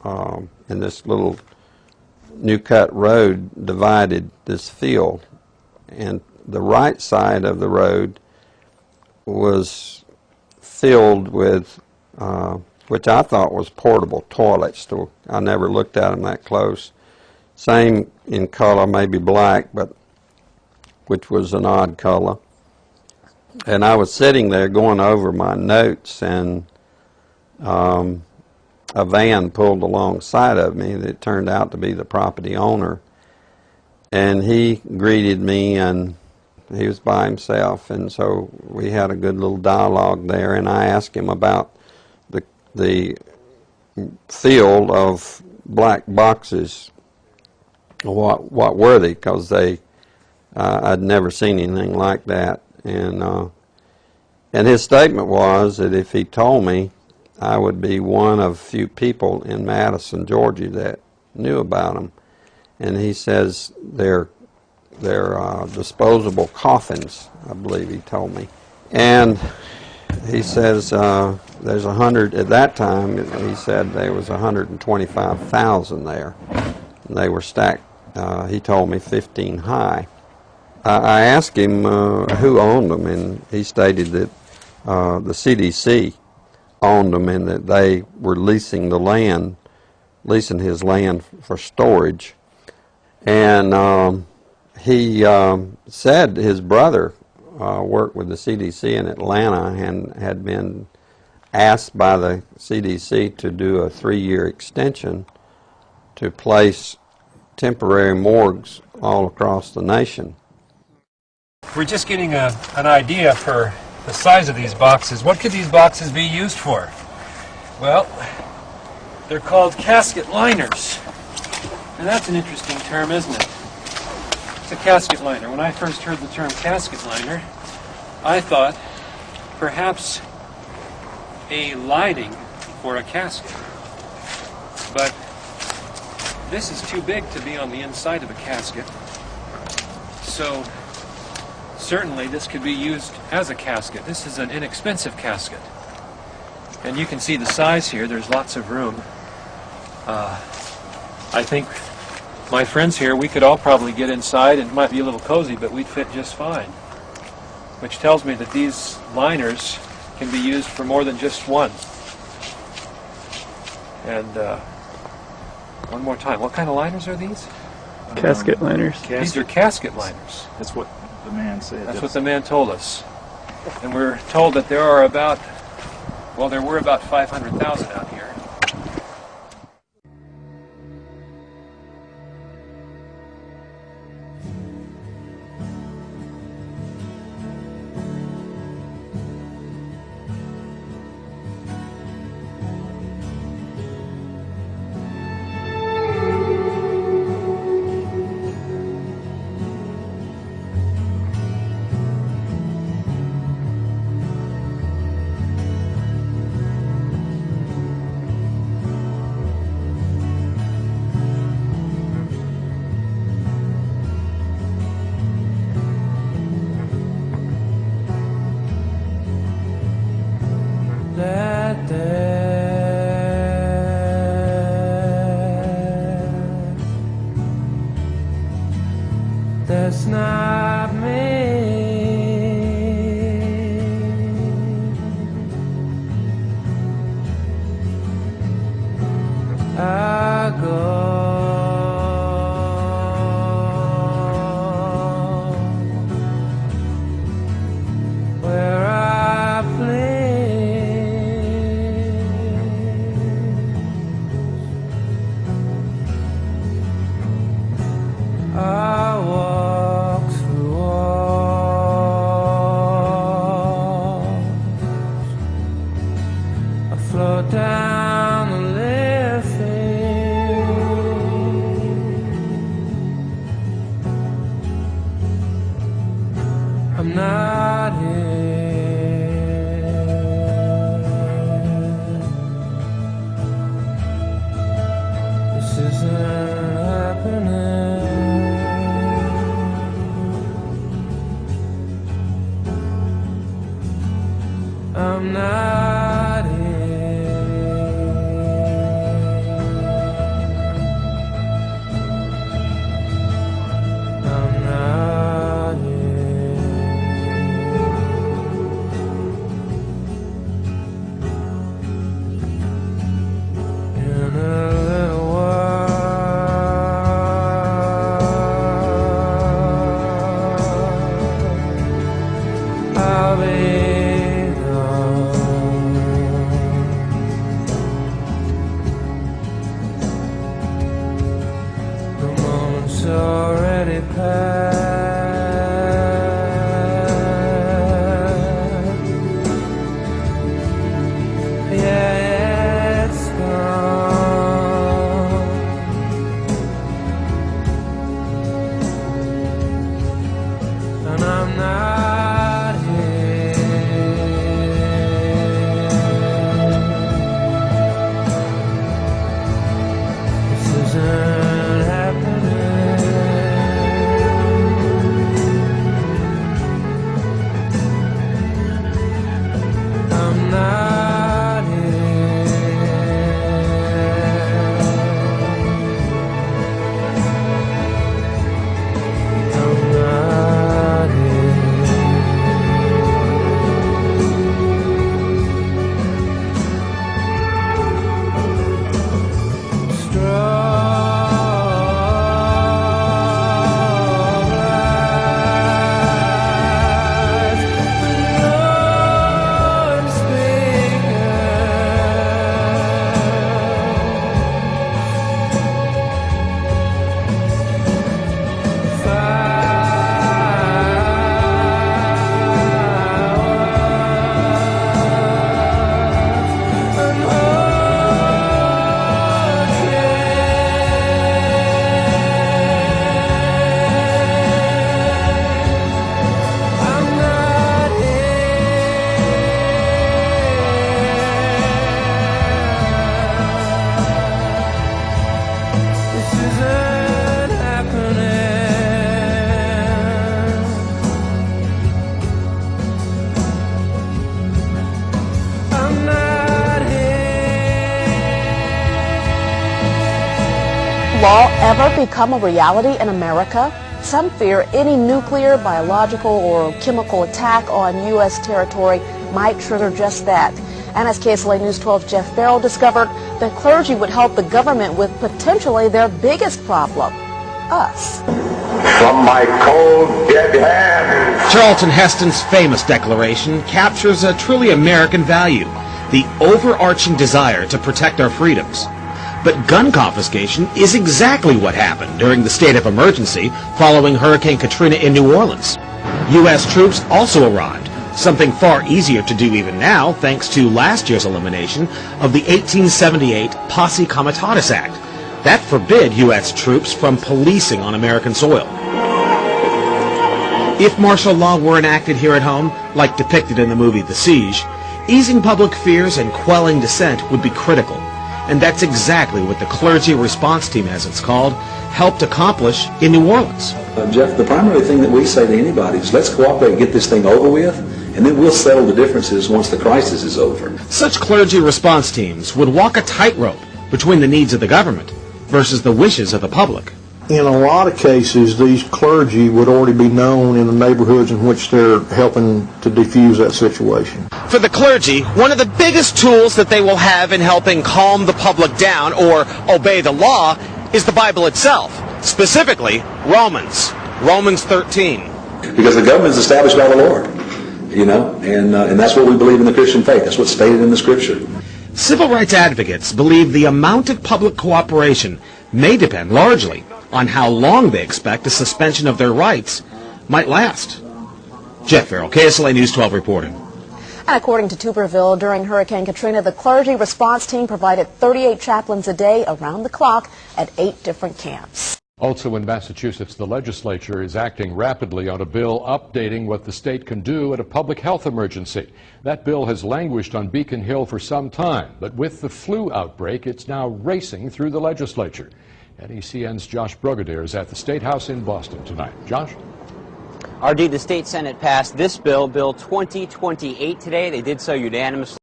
and this little new cut road divided this field, and the right side of the road was filled with which I thought was portable toilets. So I never looked at them that close. Same in color, maybe black, but which was an odd color. And I was sitting there going over my notes, and a van pulled alongside of me that turned out to be the property owner. And he greeted me, and he was by himself, and so we had a good little dialogue there, and I asked him about the field of black boxes. What were they? Because I'd never seen anything like that, and his statement was that if he told me, I would be one of few people in Madison, Georgia that knew about them. And he says they're disposable coffins, I believe he told me. And he says there's 100, at that time, he said there was 125,000 there. And they were stacked, he told me, 15 high. I asked him who owned them, and he stated that the CDC owned them and that they were leasing the land, leasing his land for storage. And he said his brother worked with the CDC in Atlanta and had been asked by the CDC to do a 3-year extension to place temporary morgues all across the nation. We're just getting an idea for the size of these boxes. What could these boxes be used for? Well, they're called casket liners. And that's an interesting term, isn't it? It's a casket liner. When I first heard the term casket liner, I thought perhaps a lining for a casket. But this is too big to be on the inside of a casket. So certainly this could be used as a casket. This is an inexpensive casket. And you can see the size here. There's lots of room. I think my friends here, we could all probably get inside, and it might be a little cozy, but we'd fit just fine. Which tells me that these liners can be used for more than just one. And one more time, what kind of liners are these? Casket liners. These are casket liners. That's what the man said. That's what the man told us. And we're told that there are about, well, there were about 500,000 out here. That's not me. I go where I please. I walk through walls. I float down the living. I'm not here. This isn't happening. I'm not here. law ever become a reality in America? Some fear any nuclear, biological, or chemical attack on U.S. territory might trigger just that. And as KSLA News 12's Jeff Farrell discovered, the clergy would help the government with potentially their biggest problem, us. From my cold, dead hands. Charlton Heston's famous declaration captures a truly American value, the overarching desire to protect our freedoms. But gun confiscation is exactly what happened during the state of emergency following Hurricane Katrina in New Orleans. U.S. troops also arrived, something far easier to do even now thanks to last year's elimination of the 1878 Posse Comitatus Act. That forbid U.S. troops from policing on American soil. If martial law were enacted here at home, like depicted in the movie The Siege, easing public fears and quelling dissent would be critical. And that's exactly what the Clergy Response Team, as it's called, helped accomplish in New Orleans. Jeff, the primary thing that we say to anybody is let's cooperate and get this thing over with, and then we'll settle the differences once the crisis is over. Such clergy response teams would walk a tightrope between the needs of the government versus the wishes of the public. In a lot of cases, these clergy would already be known in the neighborhoods in which they're helping to defuse that situation. For the clergy, one of the biggest tools that they will have in helping calm the public down or obey the law is the Bible itself, specifically Romans 13. Because the government is established by the Lord, you know, and that's what we believe in the Christian faith. That's what's stated in the Scripture. Civil rights advocates believe the amount of public cooperation may depend largely on how long they expect a suspension of their rights might last. Jeff Farrell, KSLA News 12 reporting. And according to Tuberville, during Hurricane Katrina, the clergy response team provided 38 chaplains a day around the clock at 8 different camps. Also in Massachusetts, the legislature is acting rapidly on a bill updating what the state can do at a public health emergency. That bill has languished on Beacon Hill for some time, but with the flu outbreak, it's now racing through the legislature. NECN's Josh Brugadier is at the State House in Boston tonight. Josh? RD, the state Senate passed this bill, Bill 2028 today. They did so unanimously.